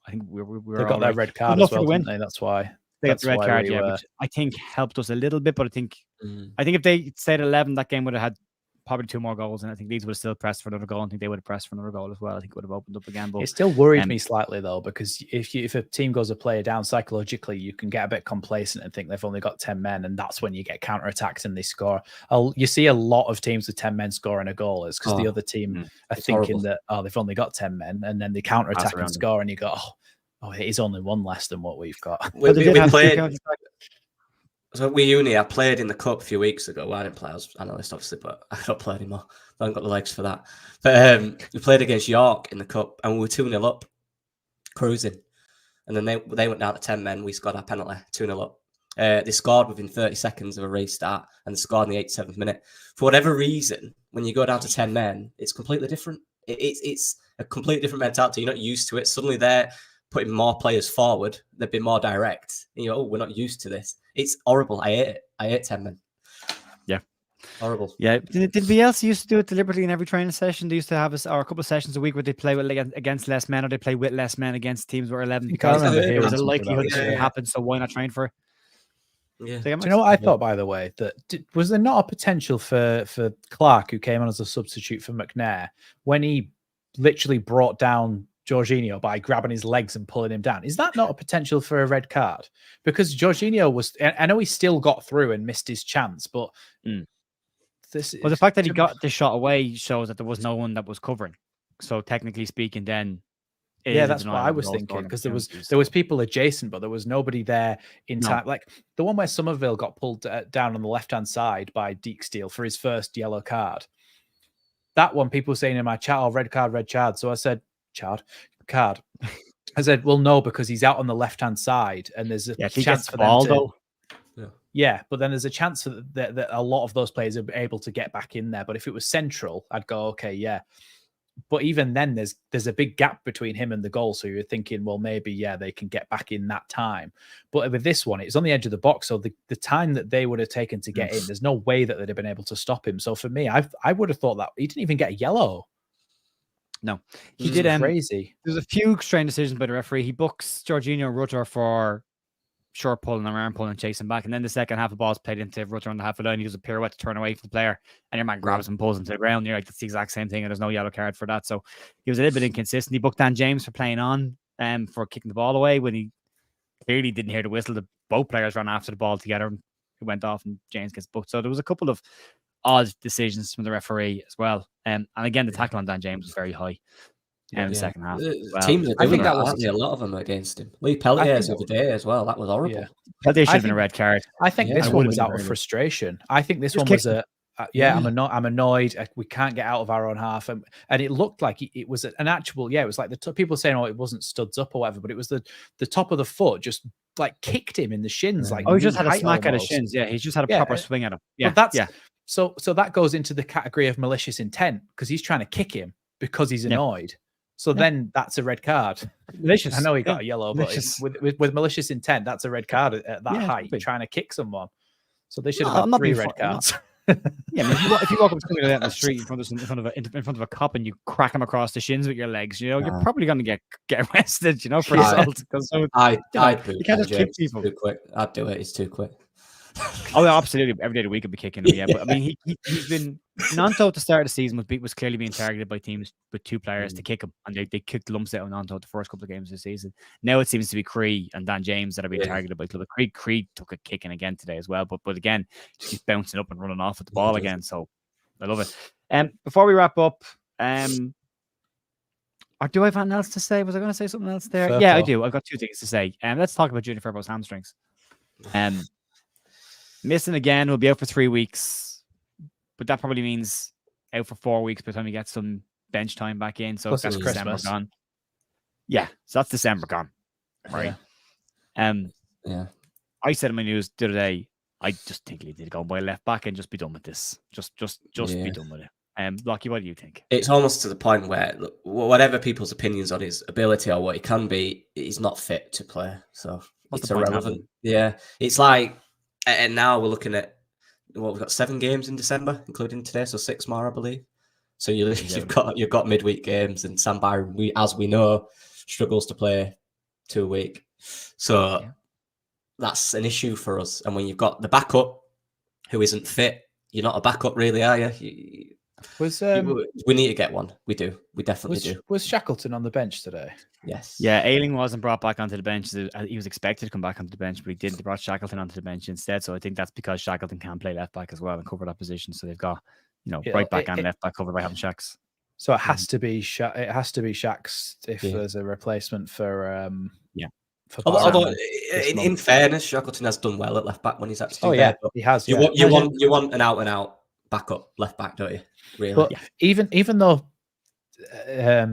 I think we were they got that red card as well, didn't they? That's why. They got the red card, which I think helped us a little bit, but I think if they stayed at 11, that game would have had probably 2 more goals, and I think Leeds would have still pressed for another goal. I think they would have pressed for another goal as well. I think it would have opened up again. But it still worried me slightly though, because if a team goes a player down psychologically, you can get a bit complacent and think they've only got 10 men, and that's when you get counterattacks and they score. You see a lot of teams with 10 men scoring a goal. It's because the other team are thinking that they've only got 10 men, and then they counterattack and score, and you go, oh, it is only one less than what we've got. We played. So I played in the cup a few weeks ago. Well, I didn't play. I was analyst, obviously, but I don't play anymore. I haven't got the legs for that. But we played against York in the cup, and we were 2-0 up, cruising. And then they went down to 10 men. We scored our penalty, 2-0 up. They scored within 30 seconds of a restart, and they scored in the 87th minute. For whatever reason, when you go down to 10 men, it's completely different. It's a completely different mentality. You're not used to it. Suddenly they're putting more players forward. They've been more direct. And you go, we're not used to this. It's horrible. I hate it. I hate 10 men. Yeah. Horrible. Yeah. Did Bielsa used to do it deliberately in every training session? They used to have a couple of sessions a week where they play against less men, or they play with less men against teams where 11, because there was a likelihood it happen. So why not train for it? Yeah. Do you know what I thought, by the way? That was there not a potential for Clark, who came on as a substitute for McNair, when he literally brought down Jorginho by grabbing his legs and pulling him down? Is that not a potential for a red card? Because Jorginho was, I know he still got through and missed his chance, but the fact that he got the shot away shows that there was no one that was covering. So technically speaking, then that's what I was thinking, because there was people adjacent, but there was nobody there in time. Like the one where Somerville got pulled down on the left-hand side by Deeksteel for his first yellow card. That one, people were saying in my chat, "Oh, red card." So I said, card. I said, well, no, because he's out on the left-hand side, and there's a chance for them to. Yeah, but then there's a chance that a lot of those players are able to get back in there. But if it was central, I'd go, okay, yeah. But even then, there's a big gap between him and the goal. So you're thinking, well, maybe, they can get back in that time. But with this one, it's on the edge of the box. So the time that they would have taken to get in, there's no way that they'd have been able to stop him. So for me, I would have thought that he didn't even get a yellow. No, he did. Crazy. There's a few strange decisions by the referee. He books Jorginho Rutter for short pull and arm pull and chasing back. And then the second half of the ball's played into Rutter on the half of the line. He does a pirouette to turn away from the player, and your man grabs him and pulls him to the ground. You're like, that's the exact same thing, and there's no yellow card for that. So he was a little bit inconsistent. He booked Dan James for playing on for kicking the ball away when he clearly didn't hear the whistle. Both players ran after the ball together, and it went off, and James gets booked. So there was a couple of odd decisions from the referee as well. And again, the tackle on Dan James was very high. In the second half. Teams are doing that, wasn't a lot of them against him. Lee Pellier's the other day as well. That was horrible. Yeah. Pellier should have been a red card. I think this one was out of frustration. I think this one was I'm annoyed. We can't get out of our own half. And it looked like it was an actual, it was like people saying, it wasn't studs up or whatever, but it was the top of the foot just like kicked him in the shins. Like, he just had a smack at his shins. Yeah, he's just had a proper swing at him. Yeah, but So that goes into the category of malicious intent, because he's trying to kick him because he's annoyed. So then that's a red card. Malicious. I know he got a yellow, but with malicious intent, that's a red card at that height, trying to kick someone. So they should have had 3 red cards. Yeah, I mean, if you walk up to somebody like that in the street in front of a cop and you crack him across the shins with your legs, you're probably going to get arrested, for assault. You can't just kick people. Too quick. I'd do it. It's too quick. Oh, absolutely. Every day of the week I'll be kicking him. Yeah, but I mean, he's been Nanto at the start of the season was clearly being targeted by teams with 2 players to kick him, and they kicked lumps out of Nanto the first couple of games of the season. Now it seems to be Cree and Dan James that are being targeted by club. Cree took a kicking again today as well, but again, just keeps bouncing up and running off at the ball again. So I love it. Before we wrap up, or do I have anything else to say? Was I going to say something else there? Furbo. Yeah, I do. I've got 2 things to say. Let's talk about Junior Furbo's hamstrings. Missing again, will be out for 3 weeks, but that probably means out for 4 weeks by the time he gets some bench time back in. So that's December gone. Yeah, so that's December gone, right? Yeah. I said in my news the other day, I just think he did go and buy a left back and just be done with this. Just be done with it. Lockie, what do you think? It's almost to the point where, look, whatever people's opinions on his ability or what he can be, he's not fit to play. So it's irrelevant. Yeah, it's like. And now we're looking at we've got 7 games in December, including today, so 6 more, I believe. So you've got midweek games, and Sam Byram, as we know, struggles to play 2 a week. So that's an issue for us. And when you've got the backup who isn't fit, you're not a backup, really, are you? We need to get one. We do. We definitely do. Was Shackleton on the bench today? Yes. Yeah, Ayling wasn't brought back onto the bench. He was expected to come back onto the bench, but he didn't. They brought Shackleton onto the bench instead. So I think that's because Shackleton can play left back as well and cover that position. So they've got, right back and left back covered by having Shacks. So it has to be Shacks if there's a replacement for Although in fairness, Shackleton has done well at left back when he's actually there. He has. You want an out and out backup left back, don't you? Really? But even though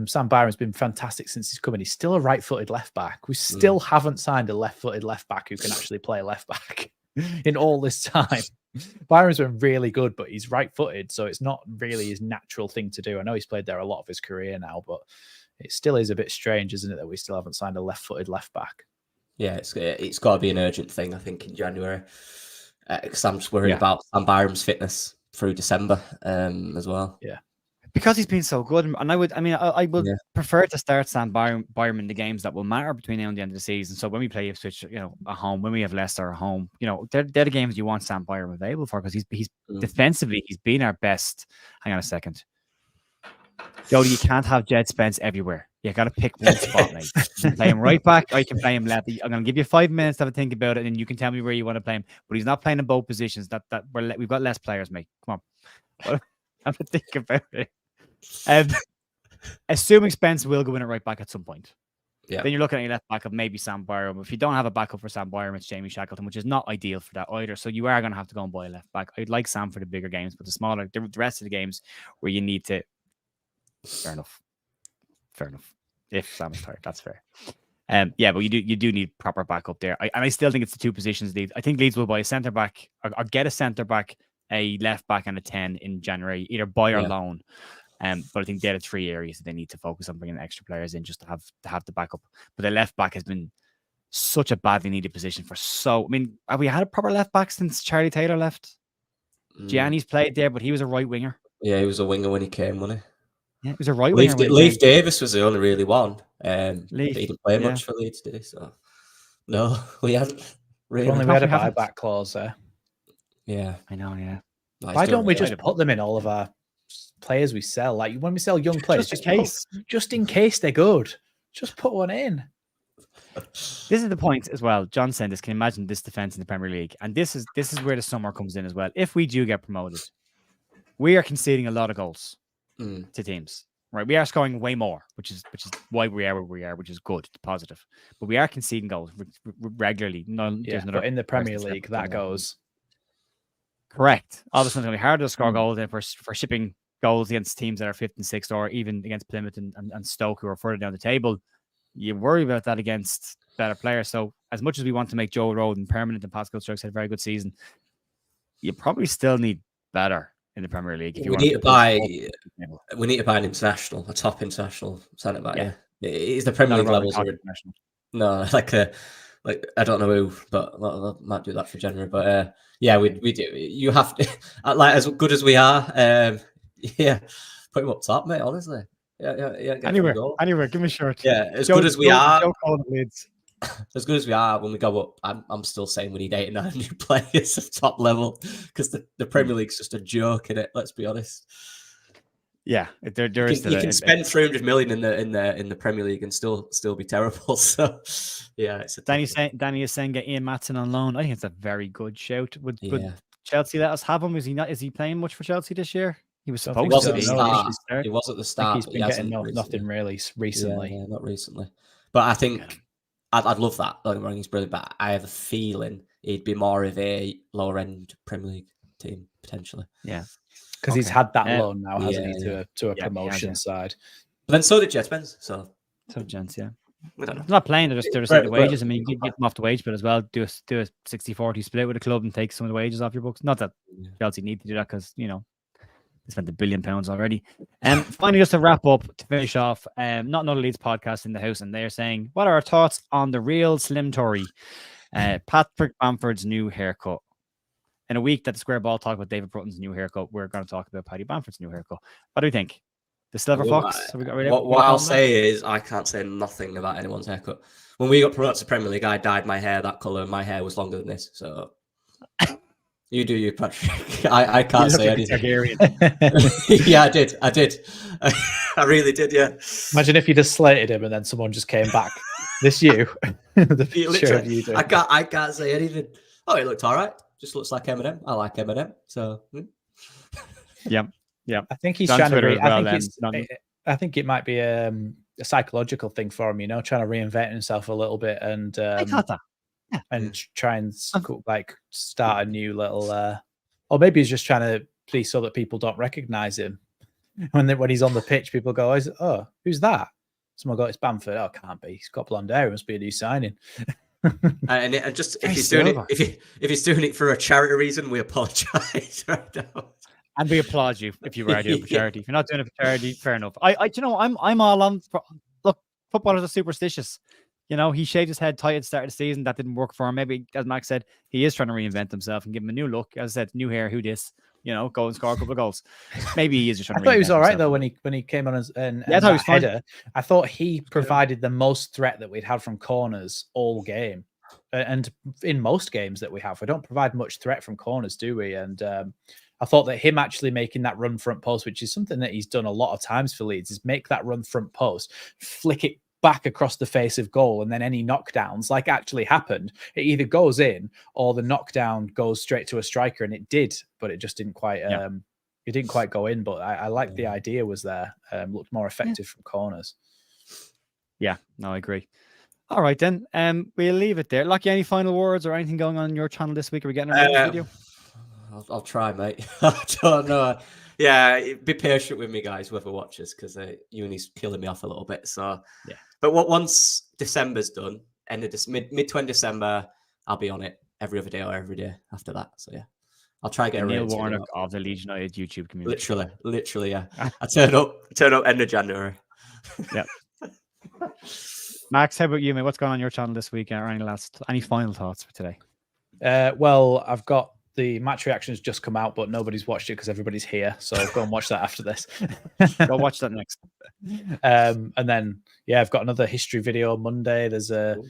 Sam Byram's been fantastic since he's come in, he's still a right-footed left back. We still haven't signed a left-footed left back who can actually play left back in all this time. Byram's been really good, but he's right-footed, so it's not really his natural thing to do. I know he's played there a lot of his career now, but it still is a bit strange, isn't it, that we still haven't signed a left-footed left back? Yeah, it's got to be an urgent thing, I think, in January. Because I'm just worried about Sam Byram's fitness through December as well. Yeah. Because he's been so good, and I would prefer to start Sam Byram in the games that will matter between now and the end of the season. So when we play Ipswich, at home, when we have Leicester at home, they're the games you want Sam Byram available for, because he's defensively, he's been our best. Hang on a second. Jody, you can't have Jed Spence everywhere. You got to pick one spot, mate. You can play him right back, or you can play him left. I'm going to give you 5 minutes to have a think about it, and you can tell me where you want to play him. But he's not playing in both positions. We've got less players, mate. Come on, have a think about it. Assuming Spence will go in at right back at some point. Yeah. Then you're looking at your left back of maybe Sam Byram. If you don't have a backup for Sam Byram, it's Jamie Shackleton, which is not ideal for that either. So you are going to have to go and buy a left back. I'd like Sam for the bigger games, but the rest of the games where you need to. Fair enough. If Sam is tired, that's fair. But you do need proper backup there. I still think it's the two positions Leeds. I think Leeds will buy a centre back or get a centre back, a left back, and a 10 in January, either buy or loan. But I think they're the 3 areas that they need to focus on bringing extra players in just to have the backup. But the left back has been such a badly needed position for have we had a proper left back since Charlie Taylor left? Gianni's played there, but he was a right winger. Yeah, he was a winger when he came, wasn't he? Yeah, it was a right winger. Leif Davis was the only really one. Leif, he didn't play much for Leeds, did he? So no, we haven't really. Only we had a buyback clause there. Yeah, I know. Yeah. Why don't we just put them in all of our players we sell? Like when we sell young players, just in case they're good, just put one in. This is the point as well. John said this. Can you imagine this defense in the Premier League? And this is where the summer comes in as well. If we do get promoted, we are conceding a lot of goals to teams, right? We are scoring way more, which is why we are where we are, which is good, it's positive. But we are conceding goals regularly. But in the Premier League, that goes correct. All of a sudden, it's going to be harder to score goals than for shipping goals against teams that are 5th and 6th, or even against Plymouth and Stoke, who are further down the table. You worry about that against better players. So, as much as we want to make Joe Roden permanent, and Pascal Strokes had a very good season, you probably still need better in the Premier League. We need to buy an international, a top international centre back. Yeah, is the Premier League levels? No, like I don't know who, but I might do that for January. But we do. You have to, like, as good as we are. Put him up top, mate. Honestly, anywhere. Give me a shirt. Yeah, as good as we are. As good as we are, when we go up, I'm still saying we need 8 or 9 new players at top level, because the Premier League's just a joke, in it. Let's be honest. Yeah, there is. You can spend 300 million in the Premier League and still be terrible. So yeah, it's Danny is saying get Ian Matson on loan. I think it's a very good shout. Would Chelsea let us have him? Is he playing much for Chelsea this year? He was supposed to be. He was at the start. He's been getting nothing really recently. Yeah, not recently. But I think I'd love that. Don't get me wrong, he's brilliant, but I have a feeling he'd be more of a lower end Premier League team potentially. Yeah, because he's had that loan now, hasn't he, to a promotion side. But then so did Jet Spence. So Gents, yeah. We don't know. They're not playing. They're just the wages. I mean, you can get them off the wage bill as well. Do a 60-40 split with the club and take some of the wages off your books. Not that Chelsea need to do that, because they spent £1 billion already. And finally, just to wrap up, to finish off, not another Leeds podcast in the house, and they're saying, what are our thoughts on the real Slim Tory, Patrick Bamford's new haircut? In a week that the Square Ball talk about David Brutton's new haircut, we're going to talk about Paddy Bamford's new haircut. What do you think? The Silver Fox? What I'll say is, I can't say nothing about anyone's haircut. When we got promoted to Premier League, I dyed my hair that colour, and my hair was longer than this. So you do you, Patrick. I can't say anything. Yeah, I did. I really did. Yeah. Imagine if you just slated him and then someone just came back. This you? The picture of you doing. I can't say anything. Oh, it looked all right. Just looks like Eminem. I like Eminem. So yeah. I think he's trying to. I think it might be a psychological thing for him, trying to reinvent himself a little bit, and I thought that. Yeah. And try and start a new little, or maybe he's just trying to be so that people don't recognize him. When he's on the pitch, people go, "Oh, who's that?" Someone go, "It's Bamford." Oh, can't be. He's got blonde hair. It must be a new signing. and just if he's doing it for a charity reason, we apologise right now. And we applaud you if you are doing it for charity. If you're not doing it for charity, fair enough. I'm all on. Look, footballers are superstitious. He shaved his head tight at the start of the season. That didn't work for him. Maybe, as Max said, he is trying to reinvent himself and give him a new look. As I said, new hair, who dis? go and score a couple of goals. Maybe he is just trying I to thought he was all right though himself. when he came on and I thought he was fine. header. I thought he provided the most threat that we'd had from corners all game, and in most games that we don't provide much threat from corners, do we? And I thought that him actually making that run front post, which is something that he's done a lot of times for Leeds, is make that run front post, flick it back across the face of goal, and then any knockdowns like actually happened, it either goes in or the knockdown goes straight to a striker, and it did, but it just didn't quite it didn't quite go in. But I like the idea was there, looked more effective from corners. Yeah, no, I agree. All right then, we'll leave it there. Lucky, any final words or anything going on your channel this week? Are we getting a video? I'll try, mate. I don't know. Yeah, be patient with me, guys, whoever watches, because uni's killing me off a little bit. So yeah. But once December's done, end of mid-20 December, I'll be on it every other day or every day after that. So yeah, I'll try to get Neil Warnock of the Leeds United YouTube community. Literally, yeah. I turn up end of January. Yeah. Max, how about you, mate? What's going on your channel this week? Or any final thoughts for today? Well, I've got the match reactions just come out, but nobody's watched it because everybody's here. So go and watch that after this. Go watch that next. And then, yeah, I've got another history video on Monday. There's there'll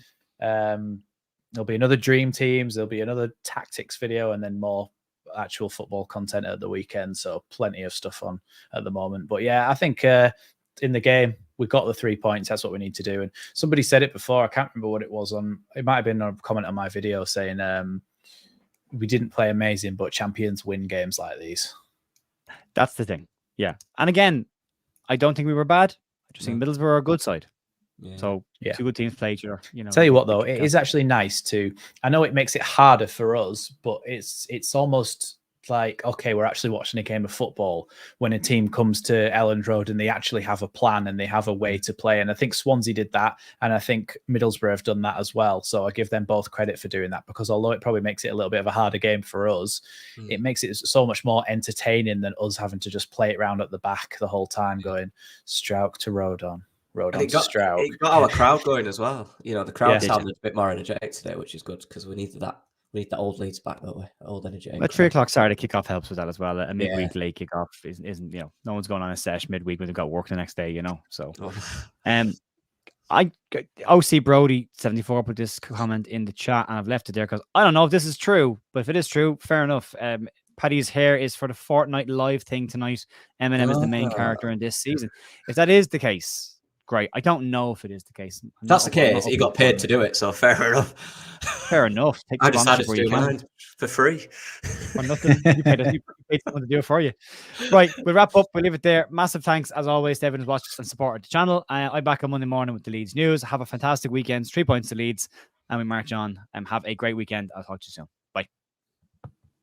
be another dream teams. There'll be another tactics video, and then more actual football content at the weekend. So plenty of stuff on at the moment. But yeah, I think in the game, we got the 3 points. That's what we need to do. And somebody said it before. I can't remember what it was on. It might have been a comment on my video saying, we didn't play amazing, but champions win games like these. That's the thing. Yeah. And again, I don't think we were bad. I just think Middlesbrough are a good side. Yeah. So two good teams played each other. Tell you what, though, it is actually nice to. I know it makes it harder for us, but it's almost like, okay, we're actually watching a game of football when a team comes to Elland Road and they actually have a plan and they have a way to play. And I think Swansea did that, and I think Middlesbrough have done that as well. So I give them both credit for doing that, because although it probably makes it a little bit of a harder game for us, it makes it so much more entertaining than us having to just play it round at the back the whole time, going Strouk to Rodon. Rodon to Strouk. It got our crowd going as well. The crowd sounded a bit more energetic today, which is good, because we needed that. We need the old Leeds back, don't we? Old energy. A 3 o'clock Saturday kickoff helps with that as well. A midweek late kickoff isn't no one's going on a sesh midweek when they've got work the next day, So, OC Brody 74 put this comment in the chat, and I've left it there because I don't know if this is true, but if it is true, fair enough. Paddy's hair is for the Fortnite live thing tonight. Eminem is the main character in this season. If that is the case, great. I don't know if it is the case. That's the case. He got paid to do it, so fair enough. Fair enough. I decided to do mine for free. For nothing. You paid someone to do it for you. Right, we'll wrap up. We'll leave it there. Massive thanks, as always, to everyone who's watched and supported the channel. I'm back on Monday morning with the Leeds news. Have a fantastic weekend. 3 points to Leeds, and we march on. Have a great weekend. I'll talk to you soon.